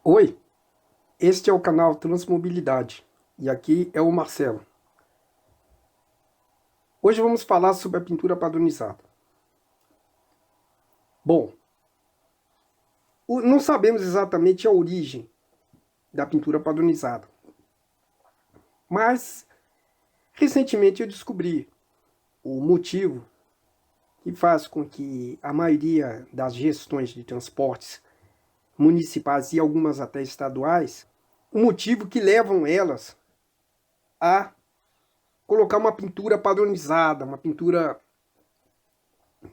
Oi, este é o canal Transmobilidade e aqui é o Marcelo. Hoje vamos falar sobre a pintura padronizada. Bom, não sabemos exatamente a origem da pintura padronizada, mas recentemente eu descobri o motivo que faz com que a maioria das gestões de transportes municipais e algumas até estaduais, o motivo que levam elas a colocar uma pintura padronizada, uma pintura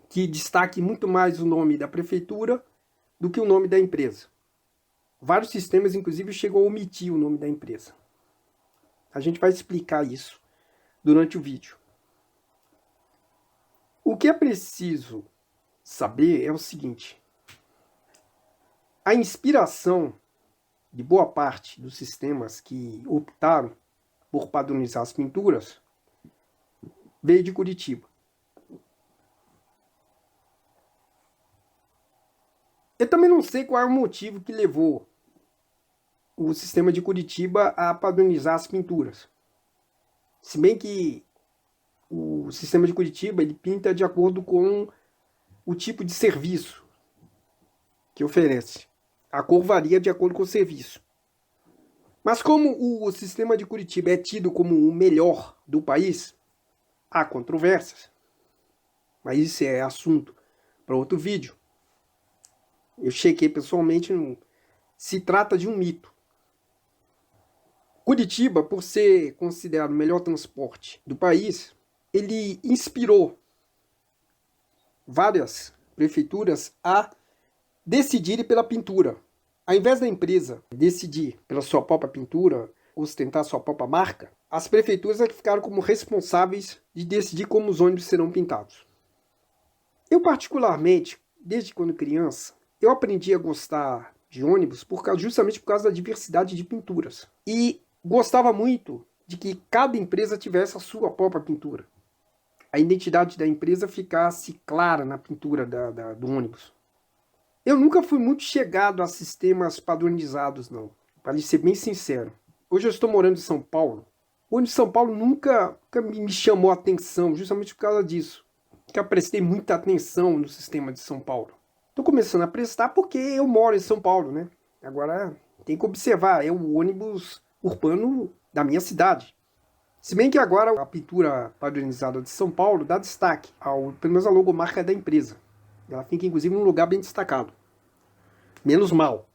que destaque muito mais o nome da prefeitura do que o nome da empresa. Vários sistemas, inclusive, chegam a omitir o nome da empresa. A gente vai explicar isso durante o vídeo. O que é preciso saber é o seguinte: a inspiração de boa parte dos sistemas que optaram por padronizar as pinturas veio de Curitiba. Eu também não sei qual é o motivo que levou o sistema de Curitiba a padronizar as pinturas. Se bem que o sistema de Curitiba ele pinta de acordo com o tipo de serviço que oferece. A cor varia de acordo com o serviço. Mas como o sistema de Curitiba é tido como o melhor do país, há controvérsias. Mas isso é assunto para outro vídeo. Eu chequei pessoalmente, se trata de um mito. Curitiba, por ser considerado o melhor transporte do país, ele inspirou várias prefeituras a decidirem pela pintura. Ao invés da empresa decidir pela sua própria pintura, ostentar sua própria marca, as prefeituras ficaram como responsáveis de decidir como os ônibus serão pintados. Eu, particularmente, desde quando criança, eu aprendi a gostar de ônibus justamente por causa da diversidade de pinturas. E gostava muito de que cada empresa tivesse a sua própria pintura. A identidade da empresa ficasse clara na pintura do ônibus. Eu nunca fui muito chegado a sistemas padronizados, não. Para ser bem sincero. Hoje eu estou morando em São Paulo. O ônibus de São Paulo nunca me chamou a atenção, justamente por causa disso. Que eu prestei muita atenção no sistema de São Paulo. Estou começando a prestar porque eu moro em São Paulo, né? Agora tem que observar, é o ônibus urbano da minha cidade. Se bem que agora a pintura padronizada de São Paulo dá destaque pelo menos a logomarca da empresa. Ela fica inclusive num lugar bem destacado. Menos mal.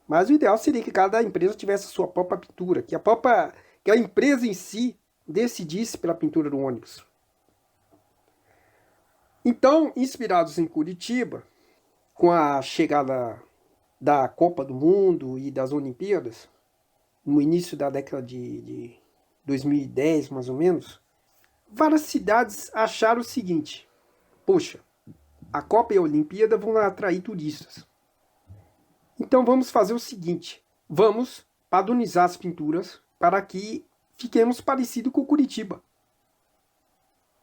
Mas o ideal seria que cada empresa tivesse a sua própria pintura, que a empresa em si decidisse pela pintura do ônibus. Então, inspirados em Curitiba, com a chegada da Copa do Mundo e das Olimpíadas, no início da década de 2010, mais ou menos, várias cidades acharam o seguinte: poxa, a Copa e a Olimpíada vão atrair turistas. Então vamos fazer o seguinte: vamos padronizar as pinturas para que fiquemos parecidos com Curitiba.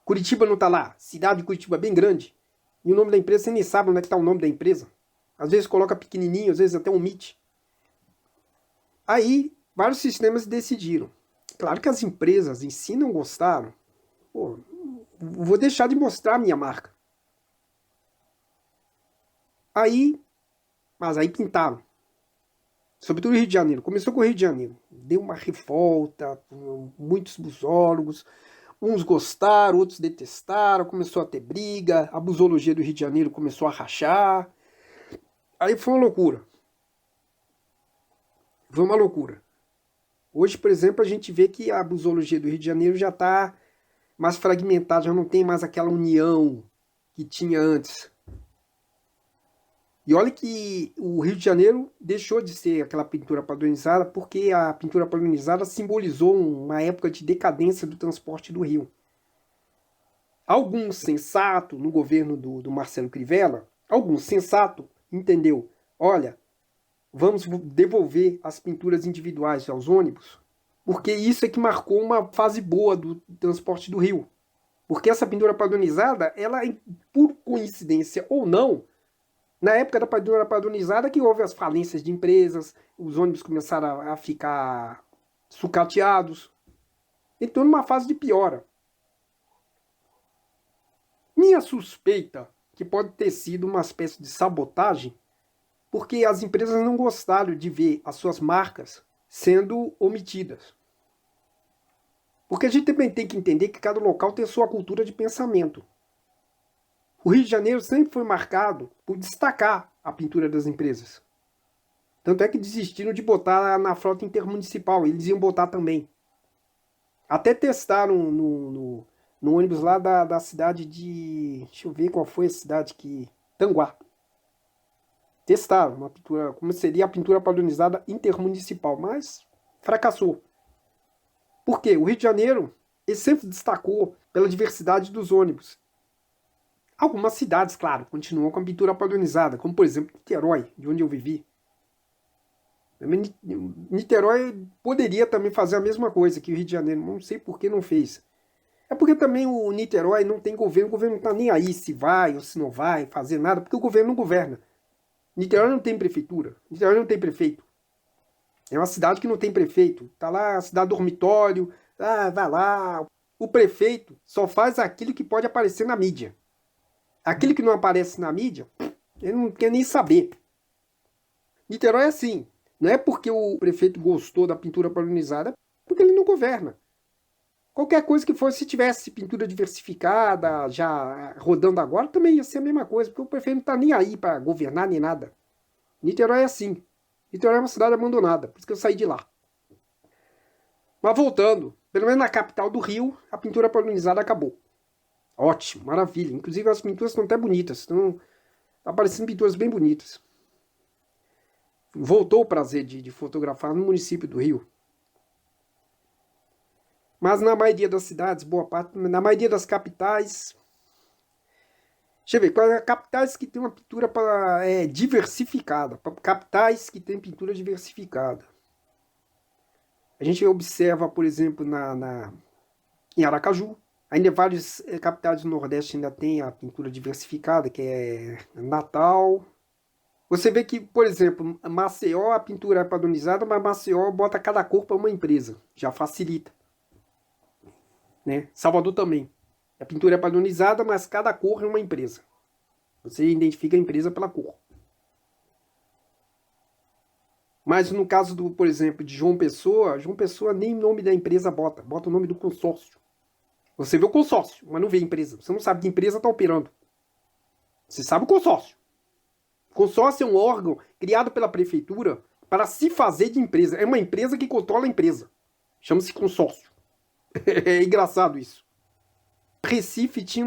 Curitiba não está lá, cidade de Curitiba bem grande, e o nome da empresa você nem sabe onde é que está o nome da empresa. Às vezes coloca pequenininho, às vezes até omite. Aí vários sistemas decidiram. Claro que as empresas em si não gostaram. Pô, vou deixar de mostrar a minha marca. Mas aí pintaram. Sobretudo o Rio de Janeiro. Começou com o Rio de Janeiro. Deu uma revolta, muitos busólogos. Uns gostaram, outros detestaram, começou a ter briga, a busologia do Rio de Janeiro começou a rachar. Aí foi uma loucura. Foi uma loucura. Hoje, por exemplo, a gente vê que a busologia do Rio de Janeiro já está mais fragmentada, já não tem mais aquela união que tinha antes. E olha que o Rio de Janeiro deixou de ser aquela pintura padronizada porque a pintura padronizada simbolizou uma época de decadência do transporte do Rio. Algum sensato no governo do Marcelo Crivella, algum sensato entendeu, olha, vamos devolver as pinturas individuais aos ônibus, porque isso é que marcou uma fase boa do transporte do Rio. Porque essa pintura padronizada, ela, por coincidência ou não, Na época da pintura padronizada que houve as falências de empresas, os ônibus começaram a ficar sucateados. Então, numa fase de piora. Minha suspeita que pode ter sido uma espécie de sabotagem, porque as empresas não gostaram de ver as suas marcas sendo omitidas. Porque a gente também tem que entender que cada local tem a sua cultura de pensamento. O Rio de Janeiro sempre foi marcado por destacar a pintura das empresas. Tanto é que desistiram de botar na frota intermunicipal, eles iam botar também. Até testaram no ônibus lá da cidade de... Deixa eu ver qual foi a cidade que... Tanguá. Testaram uma pintura, como seria a pintura padronizada intermunicipal, mas fracassou. Por quê? O Rio de Janeiro ele sempre destacou pela diversidade dos ônibus. Algumas cidades, claro, continuam com a pintura padronizada, como por exemplo Niterói, de onde eu vivi. Niterói poderia também fazer a mesma coisa que o Rio de Janeiro, não sei por que não fez. É porque também o Niterói não tem governo, o governo não está nem aí se vai ou se não vai fazer nada, porque o governo não governa. Niterói não tem prefeitura, Niterói não tem prefeito. É uma cidade que não tem prefeito. Tá lá a cidade dormitório, vai lá. O prefeito só faz aquilo que pode aparecer na mídia. Aquilo que não aparece na mídia, ele não quer nem saber. Niterói é assim. Não é porque o prefeito gostou da pintura padronizada, é porque ele não governa. Qualquer coisa que fosse, se tivesse pintura diversificada, já rodando agora, também ia ser a mesma coisa, porque o prefeito não está nem aí para governar nem nada. Niterói é assim. Niterói é uma cidade abandonada, por isso que eu saí de lá. Mas voltando, pelo menos na capital do Rio, a pintura padronizada acabou. Ótimo, maravilha. Inclusive as pinturas estão até bonitas, estão aparecendo pinturas bem bonitas. Voltou o prazer de fotografar no município do Rio. Mas na maioria das cidades, boa parte, na maioria das capitais... Deixa eu ver, capitais que tem uma pintura diversificada. Capitais que tem pintura diversificada. A gente observa, por exemplo, em Aracaju. Ainda várias capitais do Nordeste ainda tem a pintura diversificada, que é Natal. Você vê que, por exemplo, Maceió, a pintura é padronizada, mas Maceió bota cada cor para uma empresa. Já facilita. Né? Salvador também. A pintura é padronizada, mas cada cor é uma empresa. Você identifica a empresa pela cor. Mas no caso, por exemplo, de João Pessoa nem o nome da empresa bota o nome do consórcio. Você vê o consórcio, mas não vê a empresa. Você não sabe que empresa está operando. Você sabe o consórcio. O consórcio é um órgão criado pela prefeitura para se fazer de empresa. É uma empresa que controla a empresa. Chama-se consórcio. É engraçado isso. Recife tinha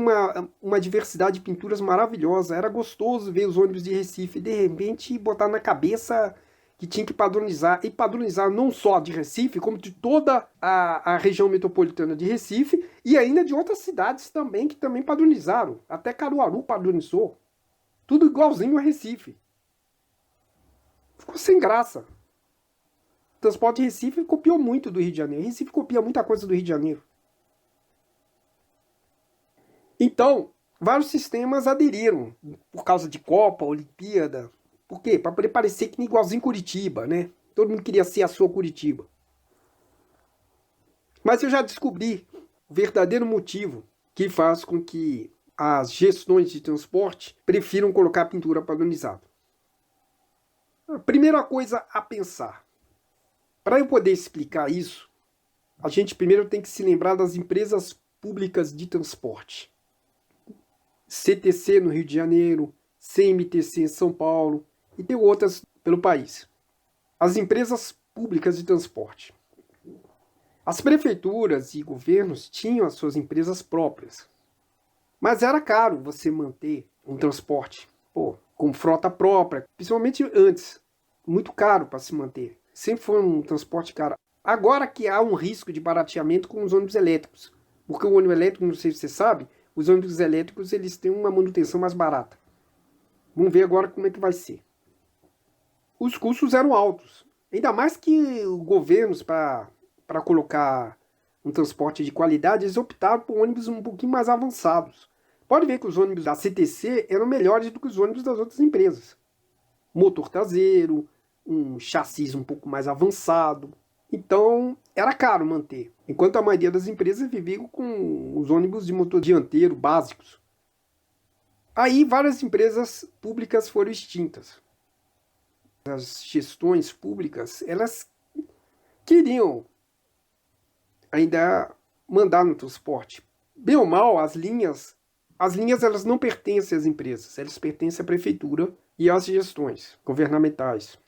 uma diversidade de pinturas maravilhosa. Era gostoso ver os ônibus de Recife. De repente, botar na cabeça que tinha que padronizar. E padronizar não só de Recife, como de toda a região metropolitana de Recife. E ainda de outras cidades também, que também padronizaram. Até Caruaru padronizou. Tudo igualzinho a Recife. Ficou sem graça. O transporte de Recife copiou muito do Rio de Janeiro. Recife copia muita coisa do Rio de Janeiro. Então, vários sistemas aderiram, por causa de Copa, Olimpíada. Por quê? Para poder parecer que igualzinho Curitiba, né? Todo mundo queria ser a sua Curitiba. Mas eu já descobri o verdadeiro motivo que faz com que as gestões de transporte prefiram colocar pintura padronizada. A primeira coisa a pensar. Para eu poder explicar isso, a gente primeiro tem que se lembrar das empresas públicas de transporte. CTC no Rio de Janeiro, CMTC em São Paulo e tem outras pelo país. As empresas públicas de transporte. As prefeituras e governos tinham as suas empresas próprias. Mas era caro você manter um transporte com frota própria, principalmente antes. Muito caro para se manter. Sempre foi um transporte caro. Agora que há um risco de barateamento com os ônibus elétricos. Porque o ônibus elétrico, não sei se você sabe, os ônibus elétricos eles têm uma manutenção mais barata. Vamos ver agora como é que vai ser. Os custos eram altos. Ainda mais que os governos, para colocar um transporte de qualidade, eles optaram por ônibus um pouquinho mais avançados. Pode ver que os ônibus da CTC eram melhores do que os ônibus das outras empresas. Motor traseiro, um chassi um pouco mais avançado. Então, era caro manter. Enquanto a maioria das empresas vivia com os ônibus de motor dianteiro básicos. Aí, várias empresas públicas foram extintas. As gestões públicas, elas queriam ainda mandar no transporte. Bem ou mal, as linhas elas não pertencem às empresas, elas pertencem à prefeitura e às gestões governamentais.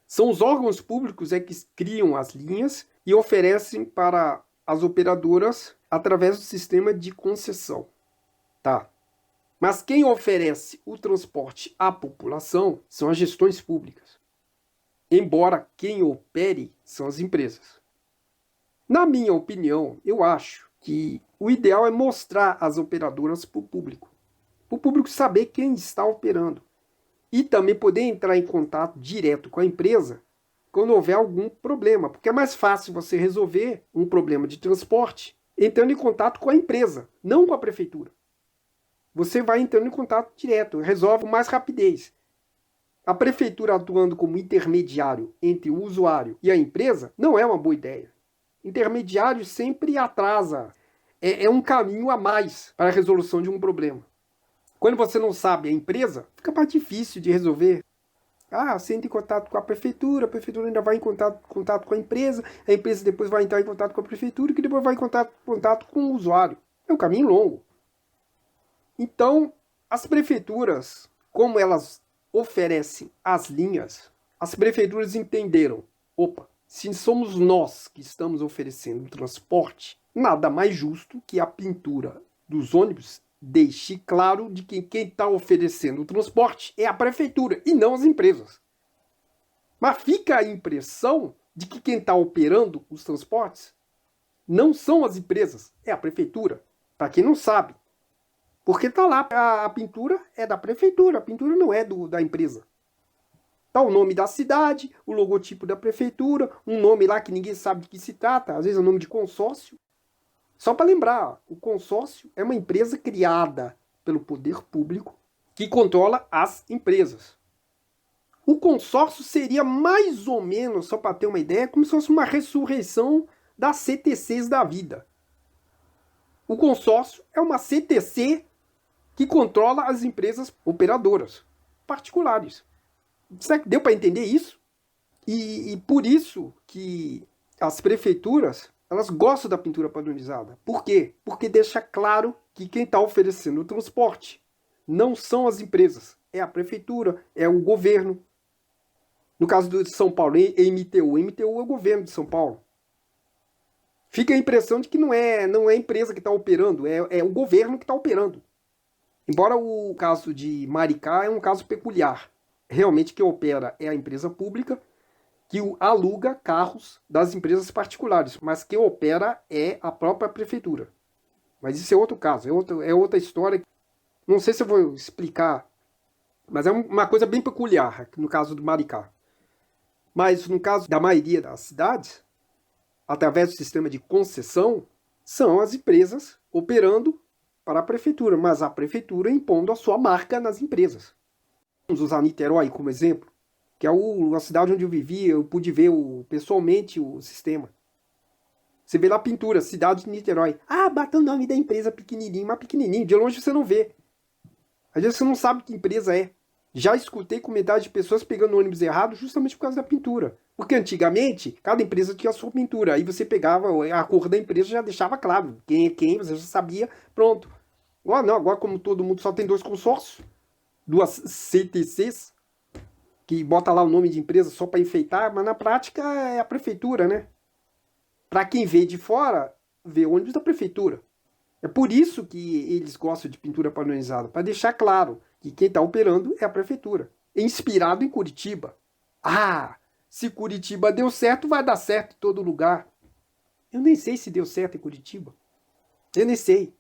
São os órgãos públicos que criam as linhas e oferecem para as operadoras através do sistema de concessão. Tá? Mas quem oferece o transporte à população são as gestões públicas. Embora quem opere são as empresas. Na minha opinião, eu acho que o ideal é mostrar as operadoras para o público. Para o público saber quem está operando. E também poder entrar em contato direto com a empresa quando houver algum problema. Porque é mais fácil você resolver um problema de transporte entrando em contato com a empresa, não com a prefeitura. Você vai entrando em contato direto, resolve com mais rapidez. A prefeitura atuando como intermediário entre o usuário e a empresa não é uma boa ideia. Intermediário sempre atrasa. É um caminho a mais para a resolução de um problema. Quando você não sabe a empresa, fica mais difícil de resolver. Você entra em contato com a prefeitura ainda vai em contato com a empresa depois vai entrar em contato com a prefeitura, que depois vai em contato com o usuário. É um caminho longo. Então, as prefeituras, como elas oferecem as linhas, as prefeituras entenderam, se somos nós que estamos oferecendo o transporte, nada mais justo que a pintura dos ônibus deixe claro de que quem está oferecendo o transporte é a prefeitura e não as empresas. Mas fica a impressão de que quem está operando os transportes não são as empresas, é a prefeitura. Para quem não sabe. Porque está lá, a pintura é da prefeitura, a pintura não é da empresa. Está o nome da cidade, o logotipo da prefeitura, um nome lá que ninguém sabe de que se trata, às vezes é o nome de consórcio. Só para lembrar, o consórcio é uma empresa criada pelo poder público que controla as empresas. O consórcio seria mais ou menos, só para ter uma ideia, como se fosse uma ressurreição das CTCs da vida. O consórcio é uma CTC que controla as empresas operadoras particulares. Será que deu para entender isso? E por isso que as prefeituras elas gostam da pintura padronizada. Por quê? Porque deixa claro que quem está oferecendo o transporte não são as empresas, é a prefeitura, é o governo. No caso de São Paulo, MTU. MTU é o governo de São Paulo. Fica a impressão de que não é a empresa que está operando, é o governo que está operando. Embora o caso de Maricá é um caso peculiar. Realmente quem opera é a empresa pública, que aluga carros das empresas particulares, mas quem opera é a própria prefeitura. Mas isso é outro caso, é outra história. Não sei se eu vou explicar, mas é uma coisa bem peculiar no caso do Maricá. Mas no caso da maioria das cidades, através do sistema de concessão, são as empresas operando para a prefeitura, mas a prefeitura impondo a sua marca nas empresas. Vamos usar Niterói como exemplo, que é a cidade onde eu vivia, eu pude ver pessoalmente o sistema. Você vê lá a pintura, cidade de Niterói. Bata o nome da empresa pequenininho, mas pequenininho, de longe você não vê. Às vezes você não sabe que empresa é. Já escutei comentários de pessoas pegando o ônibus errado justamente por causa da pintura. Porque antigamente, cada empresa tinha a sua pintura. Aí você pegava a cor da empresa e já deixava claro quem é quem, você já sabia, pronto. Agora não, agora como todo mundo só tem 2 consórcios, 2 CTCs, que bota lá o nome de empresa só para enfeitar, mas na prática é a prefeitura, né? Para quem vê de fora, vê o ônibus da prefeitura. É por isso que eles gostam de pintura padronizada, para deixar claro que quem está operando é a prefeitura. É inspirado em Curitiba. Se Curitiba deu certo, vai dar certo em todo lugar. Eu nem sei se deu certo em Curitiba. Eu nem sei.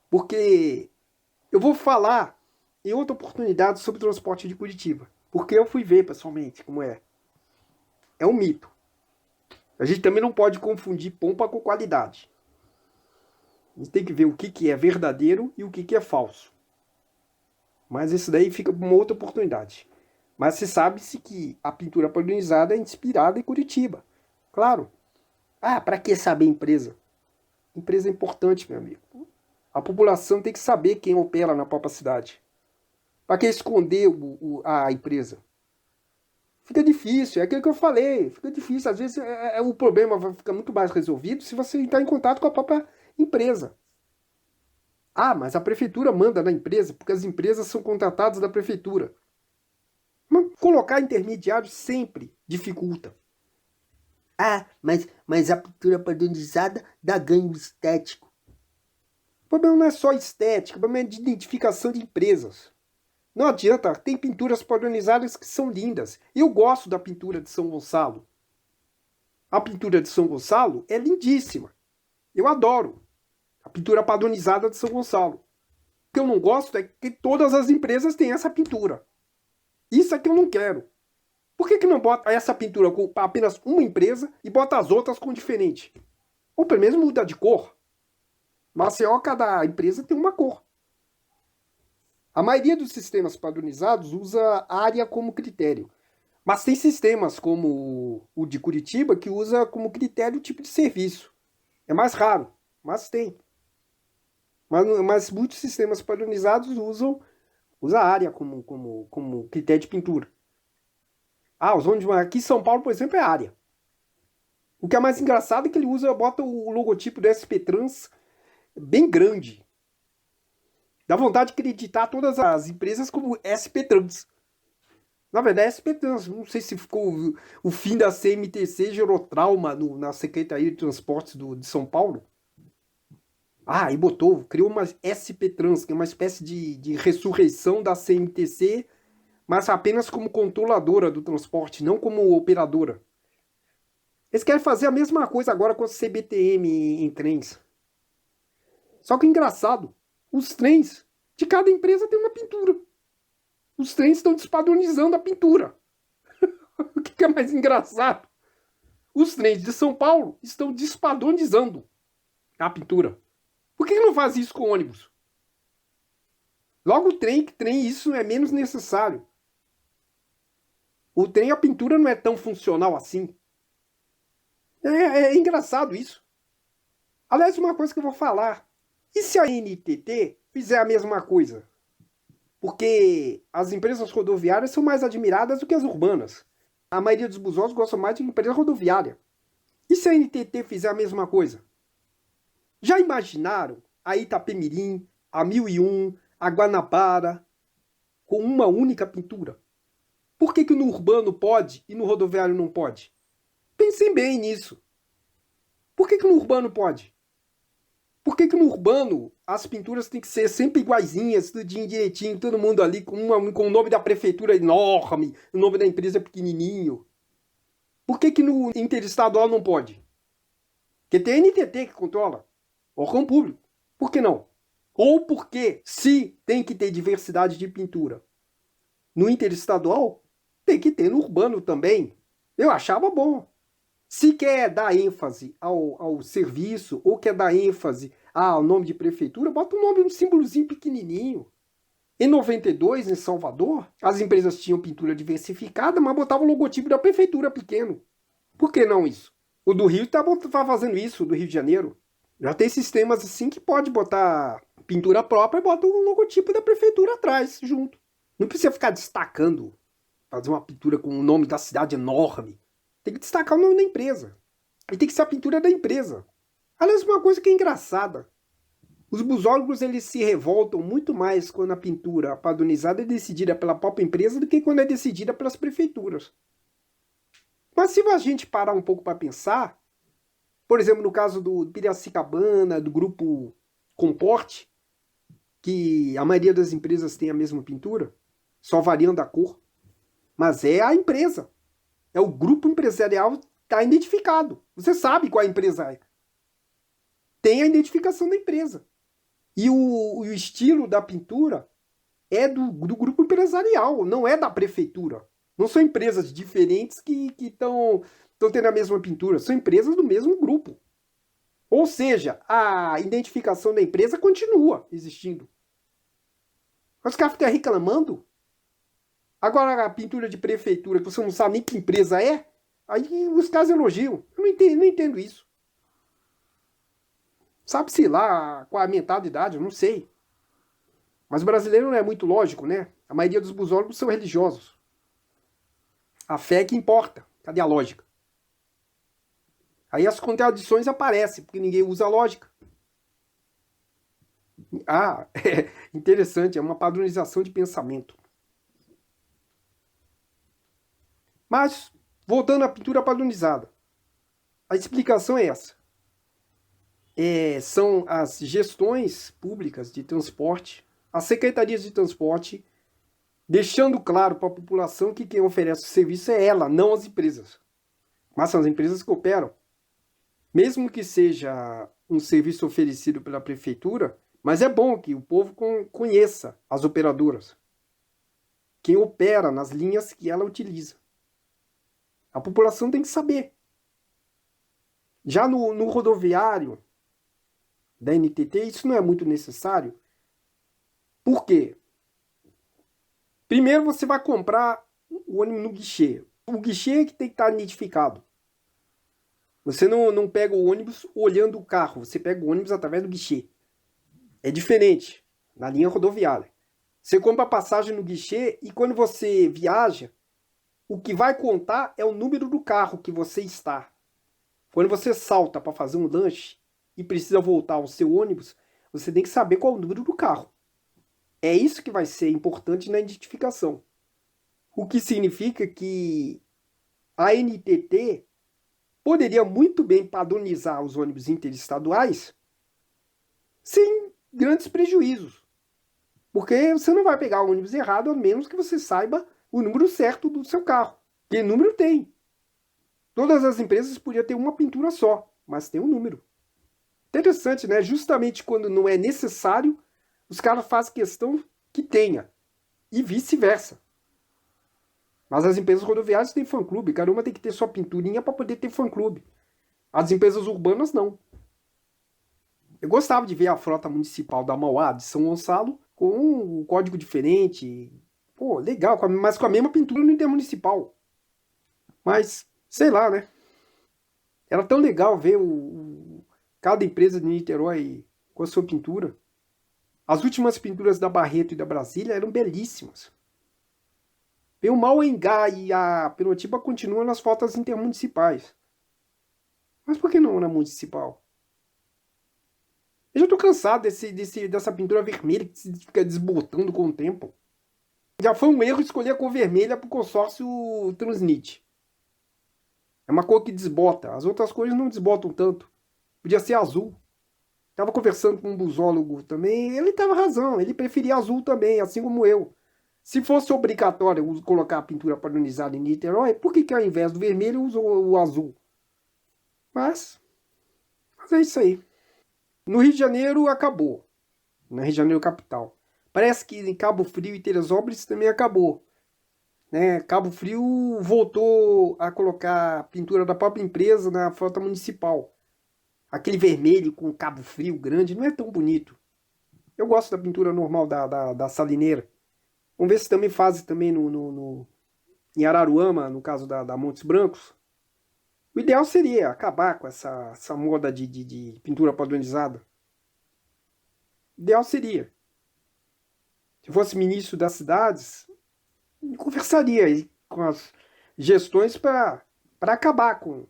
Porque eu vou falar em outra oportunidade sobre o transporte de Curitiba. Porque eu fui ver pessoalmente como é. É um mito. A gente também não pode confundir pompa com qualidade. A gente tem que ver o que é verdadeiro e o que é falso. Mas isso daí fica para uma outra oportunidade. Mas se sabe-se que a pintura padronizada é inspirada em Curitiba. Claro. Ah, para que saber empresa? Empresa é importante, meu amigo. A população tem que saber quem opera na própria cidade. Para que esconder a empresa? Fica difícil, é aquilo que eu falei. Fica difícil. Às vezes o problema vai ficar muito mais resolvido se você entrar em contato com a própria empresa. Ah, mas a prefeitura manda na empresa porque as empresas são contratadas da prefeitura. Mas colocar intermediário sempre dificulta. Ah, mas a pintura padronizada dá ganho estético. O problema não é só estética, o problema é de identificação de empresas. Não adianta, tem pinturas padronizadas que são lindas. Eu gosto da pintura de São Gonçalo. A pintura de São Gonçalo é lindíssima. Eu adoro a pintura padronizada de São Gonçalo. O que eu não gosto é que todas as empresas têm essa pintura. Isso é que eu não quero. Por que não bota essa pintura com apenas uma empresa e bota as outras com diferente? Ou pelo menos muda de cor. Maceió, cada empresa tem uma cor. A maioria dos sistemas padronizados usa área como critério. Mas tem sistemas como o de Curitiba que usa como critério o tipo de serviço. É mais raro, mas tem. Mas muitos sistemas padronizados usam a área como critério de pintura. Ah, aqui em São Paulo, por exemplo, é área. O que é mais engraçado é que ele bota o logotipo do SP Trans bem grande. Dá vontade de acreditar todas as empresas como SP Trans. Na verdade, SP Trans, não sei se ficou o fim da CMTC gerou trauma na Secretaria de Transportes de São Paulo. Ah, e criou uma SP Trans, que é uma espécie de ressurreição da CMTC, mas apenas como controladora do transporte, não como operadora. Eles querem fazer a mesma coisa agora com a CBTM em trens. Só que engraçado, os trens de cada empresa tem uma pintura. Os trens estão despadronizando a pintura. O que é mais engraçado? Os trens de São Paulo estão despadronizando a pintura. Por que não faz isso com ônibus? Logo o trem isso é menos necessário. O trem, a pintura não é tão funcional assim. É engraçado isso. Aliás, uma coisa que eu vou falar. E se a NTT fizer a mesma coisa? Porque as empresas rodoviárias são mais admiradas do que as urbanas. A maioria dos busões gosta mais de empresa rodoviária. E se a NTT fizer a mesma coisa? Já imaginaram a Itapemirim, a 1001, a Guanabara, com uma única pintura? Por que no urbano pode e no rodoviário não pode? Pensem bem nisso. Por que no urbano pode? Por que no urbano as pinturas têm que ser sempre iguaizinhas, tudinho direitinho, todo mundo ali com o nome da prefeitura enorme, o nome da empresa pequenininho? Por que no interestadual não pode? Porque tem a NTT que controla, órgão público. Por que não? Ou porque, se tem que ter diversidade de pintura no interestadual, tem que ter no urbano também. Eu achava bom. Se quer dar ênfase ao serviço, ou quer dar ênfase ao nome de prefeitura, bota um nome, um símbolozinho pequenininho. Em 92, em Salvador, as empresas tinham pintura diversificada, mas botavam o logotipo da prefeitura pequeno. Por que não isso? O do Rio tá fazendo isso, do Rio de Janeiro. Já tem sistemas assim que pode botar pintura própria e bota o logotipo da prefeitura atrás, junto. Não precisa ficar destacando, fazer uma pintura com o nome da cidade enorme. Tem que destacar o nome da empresa. E tem que ser a pintura da empresa. Aliás, uma coisa que é engraçada. Os busólogos, eles se revoltam muito mais quando a pintura padronizada é decidida pela própria empresa do que quando é decidida pelas prefeituras. Mas se a gente parar um pouco para pensar, por exemplo, no caso do Piracicabana, do grupo Comporte, que a maioria das empresas tem a mesma pintura, só variando a cor, mas é a empresa. É o grupo empresarial que está identificado. Você sabe qual a empresa é. Tem a identificação da empresa. E o estilo da pintura é do grupo empresarial, não é da prefeitura. Não são empresas diferentes que estão tendo a mesma pintura. São empresas do mesmo grupo. Ou seja, a identificação da empresa continua existindo. Mas os caras ficam reclamando. Agora a pintura de prefeitura, que você não sabe nem que empresa é, aí os caras elogiam. Eu não entendo isso. Sabe-se lá qual é a mentalidade, eu não sei. Mas o brasileiro não é muito lógico, né? A maioria dos busólogos são religiosos. A fé é que importa. Cadê a lógica? Aí as contradições aparecem, porque ninguém usa a lógica. Ah, é interessante, é uma padronização de pensamento. Mas, voltando à pintura padronizada, a explicação é essa. São as gestões públicas de transporte, as secretarias de transporte, deixando claro para a população que quem oferece o serviço é ela, não as empresas. Mas são as empresas que operam. Mesmo que seja um serviço oferecido pela prefeitura, mas é bom que o povo conheça as operadoras. Quem opera nas linhas que ela utiliza. A população tem que saber. Já no rodoviário da NTT, isso não é muito necessário. Por quê? Primeiro você vai comprar o ônibus no guichê. O guichê é que tem que estar identificado. Você não pega o ônibus olhando o carro, você pega o ônibus através do guichê. É diferente na linha rodoviária. Você compra a passagem no guichê e quando você viaja, o que vai contar é o número do carro que você está. Quando você salta para fazer um lanche e precisa voltar ao seu ônibus, você tem que saber qual é o número do carro. É isso que vai ser importante na identificação. O que significa que a NTT poderia muito bem padronizar os ônibus interestaduais sem grandes prejuízos. Porque você não vai pegar o ônibus errado, a menos que você saiba o número certo do seu carro. Que número tem? Todas as empresas podiam ter uma pintura só, mas tem um número. Interessante, né? Justamente quando não é necessário, os caras fazem questão que tenha. E vice-versa. Mas as empresas rodoviárias têm fã-clube. Cada uma tem que ter sua pinturinha para poder ter fã-clube. As empresas urbanas não. Eu gostava de ver a frota municipal da Mauá, de São Gonçalo, com um código diferente. Pô, legal, mas com a mesma pintura no intermunicipal. Mas, sei lá, né? Era tão legal ver cada empresa de Niterói com a sua pintura. As últimas pinturas da Barreto e da Brasília eram belíssimas. O Mauengá e a Perotiba continuam nas fotos intermunicipais. Mas por que não na municipal? Eu já estou cansado dessa pintura vermelha que fica desbotando com o tempo. Já foi um erro escolher a cor vermelha para o consórcio Transnit. É uma cor que desbota. As outras cores não desbotam tanto. Podia ser azul. Estava conversando com um busólogo também. Ele tava razão. Ele preferia azul também, assim como eu. Se fosse obrigatório colocar a pintura padronizada em Niterói, por que ao invés do vermelho usou o azul? Mas é isso aí. No Rio de Janeiro acabou. No Rio de Janeiro capital. Parece que em Cabo Frio e Teresópolis também acabou. Né? Cabo Frio voltou a colocar a pintura da própria empresa na frota municipal. Aquele vermelho com Cabo Frio grande não é tão bonito. Eu gosto da pintura normal da salineira. Vamos ver se também fazem também em Araruama, no caso da Montes Brancos. O ideal seria acabar com essa moda de pintura padronizada. O ideal seria. Se fosse ministro das cidades, conversaria aí com as gestões para acabar com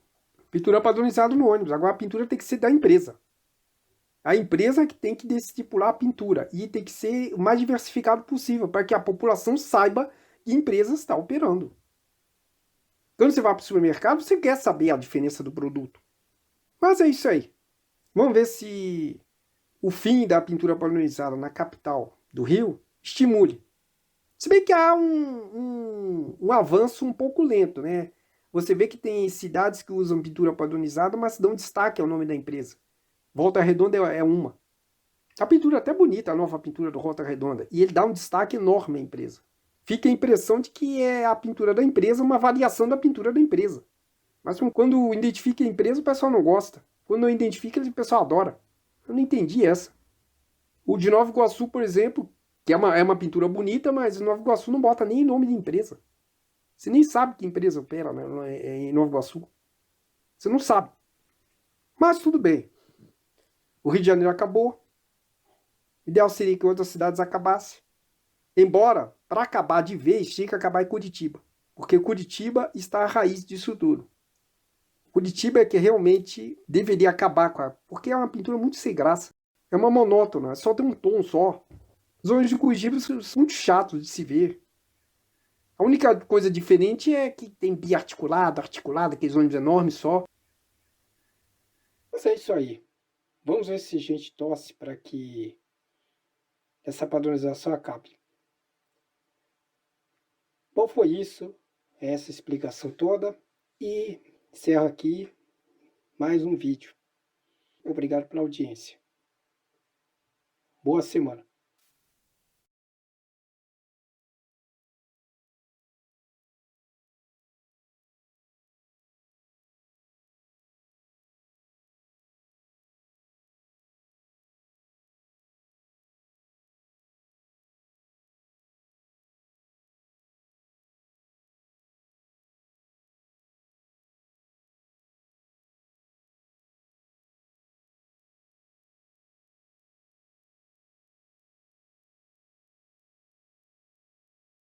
pintura padronizada no ônibus. Agora a pintura tem que ser da empresa. A empresa que tem que estipular a pintura e tem que ser o mais diversificado possível para que a população saiba que empresa está operando. Quando você vai para o supermercado, você quer saber a diferença do produto. Mas é isso aí. Vamos ver se o fim da pintura padronizada na capital do Rio estimule. Se bem que há um avanço um pouco lento, né? Você vê que tem cidades que usam pintura padronizada, mas dão destaque ao nome da empresa. Volta Redonda é uma. A pintura é até bonita, a nova pintura do Volta Redonda. E ele dá um destaque enorme à empresa. Fica a impressão de que é a pintura da empresa uma variação da pintura da empresa. Mas quando identifica a empresa, o pessoal não gosta. Quando não identifica, o pessoal adora. Eu não entendi essa. O de Nova Iguaçu, por exemplo, que é uma pintura bonita, mas Nova Iguaçu não bota nem nome de empresa. Você nem sabe que empresa opera, né, em Nova Iguaçu. Você não sabe. Mas tudo bem. O Rio de Janeiro acabou. O ideal seria que outras cidades acabassem. Embora, para acabar de vez, tinha que acabar em Curitiba. Porque Curitiba está à raiz disso tudo. Curitiba é que realmente deveria acabar com a... Porque é uma pintura muito sem graça. É uma monótona, só tem um tom só. Os ônibus de Curitiba são muito chatos de se ver. A única coisa diferente é que tem biarticulado, articulado, aqueles ônibus enormes só. Mas é isso aí. Vamos ver se a gente torce para que essa padronização acabe. Bom, foi isso. Essa explicação toda. E encerro aqui mais um vídeo. Obrigado pela audiência. Boa semana.